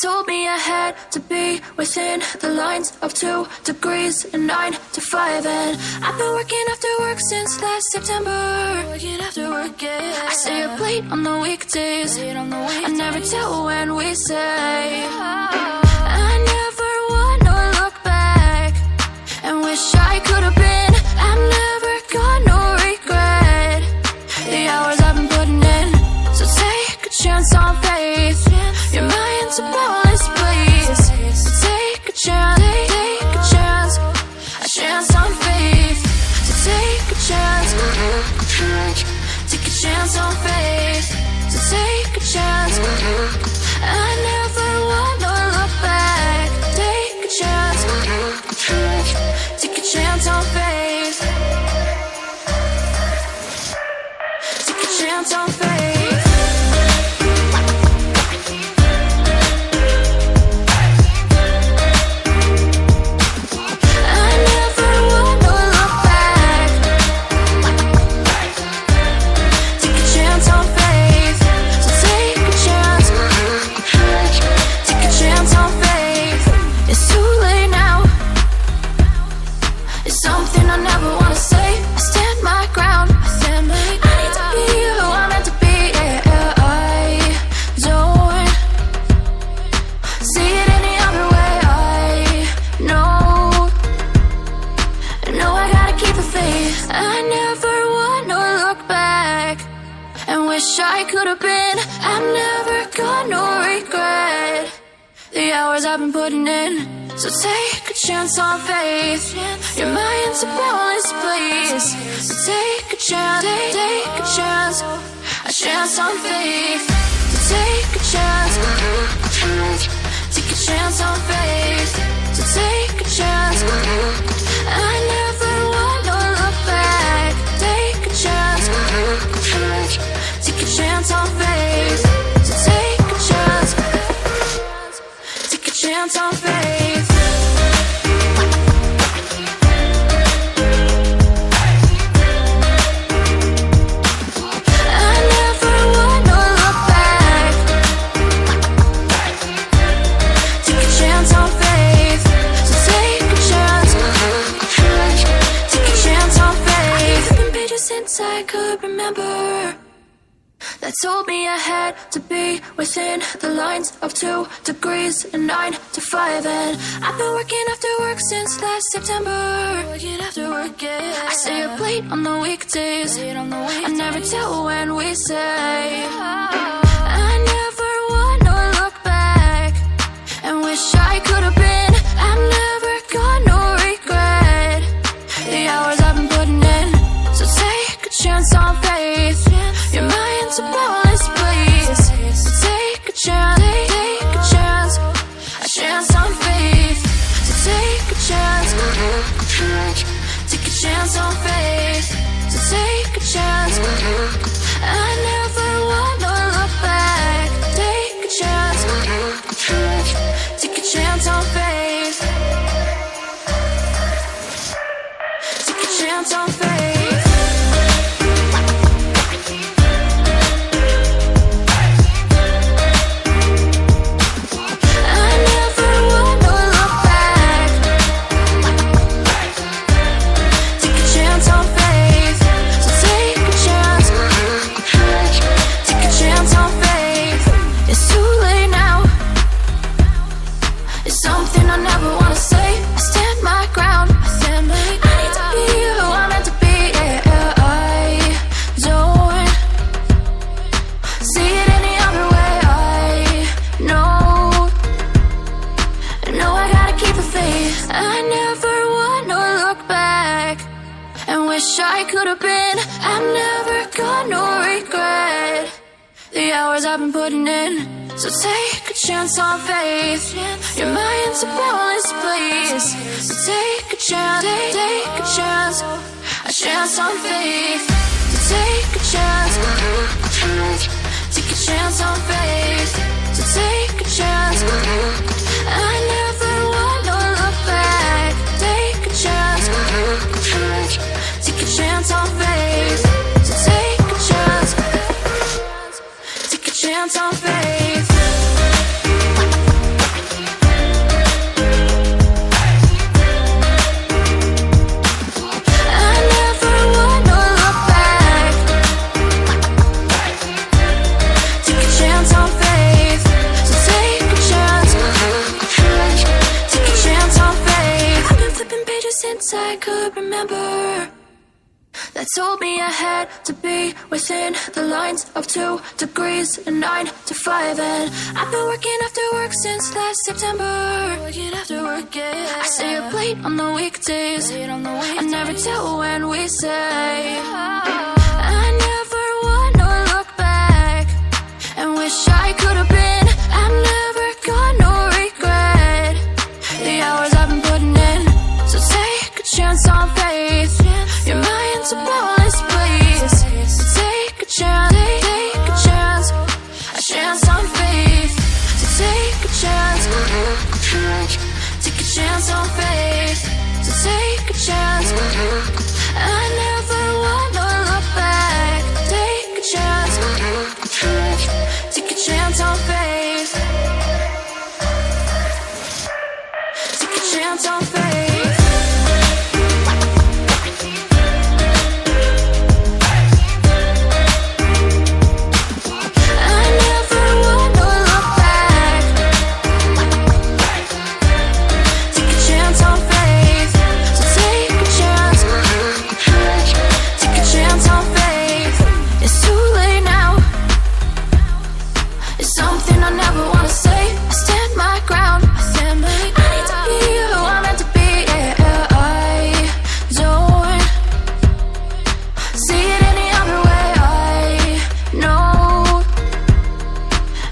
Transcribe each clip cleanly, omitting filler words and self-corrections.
told me I had to be within the lines of 2 degrees and 9 to 5. And I've been working after work since last September. Working after work, yeah. I stay up late on the weekdays. I never tell when we say. I never wanna look back and wish I could have been. I've never got no regret. The hours I've been putting in. So take a chance on faith. Your mind's a boundless place. So take a chance, take a chance. A chance on faith. So take a chance. Take a chance on faith. So take a chance. I never wanna look back. Take a chance. Take a chance on faith. Take a chance on faith. I never wanna look back. Take a chance on faith. So take a chance. Take a chance on faith. It's too late now. It's something I never wanna say. I stand my ground. I need to be who I'm meant to be. Yeah, I don't see it any other way. I know I gotta keep the faith. I never wanna look back and wish I could have been. I've never got no regret. The hours I've been putting in. So take a chance on faith. Your mind's a boundless place. So take a chance, take a chance. A chance on faith. So take a chance. Take a chance on faith. So take a chance. I never wanna look back. Take a chance. Take a chance on faith. So take a chance. Take a chance on faith. I never wanna look back. Take a chance on faith. So take a chance. Take a chance on faith. I've been pages since I could remember. That told me I had to be within the lines of 2 degrees and 9 to 5. And I've been working after work since last September. Working after work, yeah. I stay up late on the weekdays. I never tell when we say. I never wanna look back and wish I could have been. I've never got no regret. The hours I've been putting in. So take a chance on faith. Your mind's a boundless place. So take a chance, take a chance. A chance on faith. So take a chance. Take a chance on faith. So take a chance. I never wanna look back. Take a chance. Take a chance on faith. Take a chance on faith. I never wanna look back. Take a chance on faith. So take a chance. Take a chance on faith. It's too late now. It's something I never wanna say. I stand my ground. I need to be who I'm meant to be. Yeah, I don't see it any other way. I know I gotta keep the faith. I never wanna look back and wish I could have been. I've never got no regret. The hours I've been putting in. So take a chance on faith. Your mind's a boundless place. So take a chance, take a chance. A chance on faith. So take a chance. Take a chance on faith. So take a chance. I never wanna look back. Take a chance. Take a chance on faith. So take a chance. Take a chance on faith. that told me I had to be within the lines of 2 degrees and 9 to 5. And I've been working after work since last September. Working after work, yeah. I stay up late on the weekdays. I never tell when we say. I never wanna look back and wish I could have been. I've never got no regret. The hours I've been putting in. So take a chance on faith. Your mind's a boundless place. So take a chance, take a chance. A chance on faith. So take a chance. Take a chance on faith. So take a chance. I never wanna look back. Take a chance. Take a chance on faith. Take a chance on faith. I never wanna look back. Take a chance on faith. So take a chance. Take a chance on faith. It's too late now. It's something I never wanna say. I stand my ground. I need to be who I'm meant to be. Yeah, I don't see it any other way.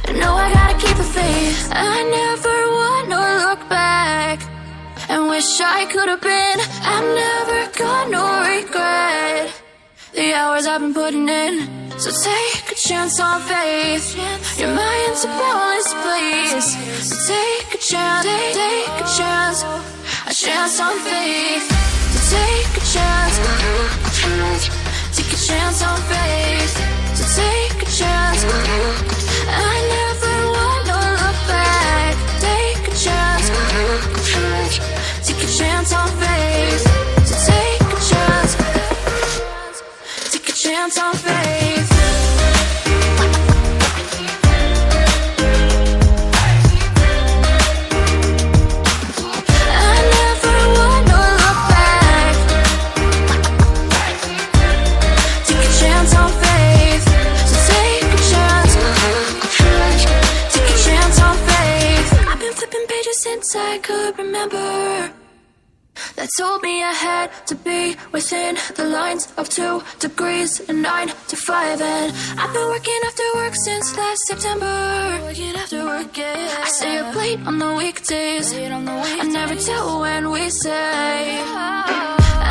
I know I gotta keep the faith. I never wanna look back and wish I could have been. I've never got no regret. The hours I've been putting in. So take a chance on faith. Your mind's a boundless place. So take a chance, take a chance. A chance on faith. So take a chance. Take a chance on faith. So take a chance. I never wanna look back. Take a chance. Take a chance on faith. So take a chance. Take a chance on faith. I never wanna look back. Take a chance on faith. So take a chance. Take a chance on faith. I've been flipping pages since I could remember. That told me I had to be within the lines of 2 degrees and 9 to 5. And I've been working after work since last September. Working after work, yeah. I stay up late on the weekdays. I never tell when we say.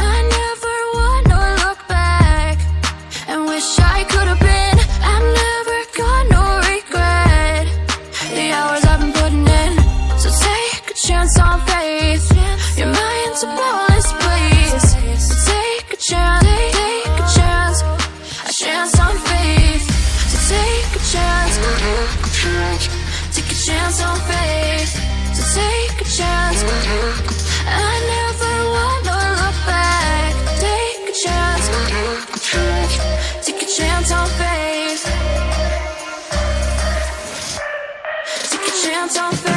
I never wanna look back and wish I could have been. I've never got no regret. The hours I've been putting in. So take a chance on faith. Your mind's a boundless place. So take a chance, take a chance. A chance on faith. So take a chance. Take a chance on faith. So take a chance. I never wanna look back. Take a chance. Take a chance on faith. Take a chance on faith.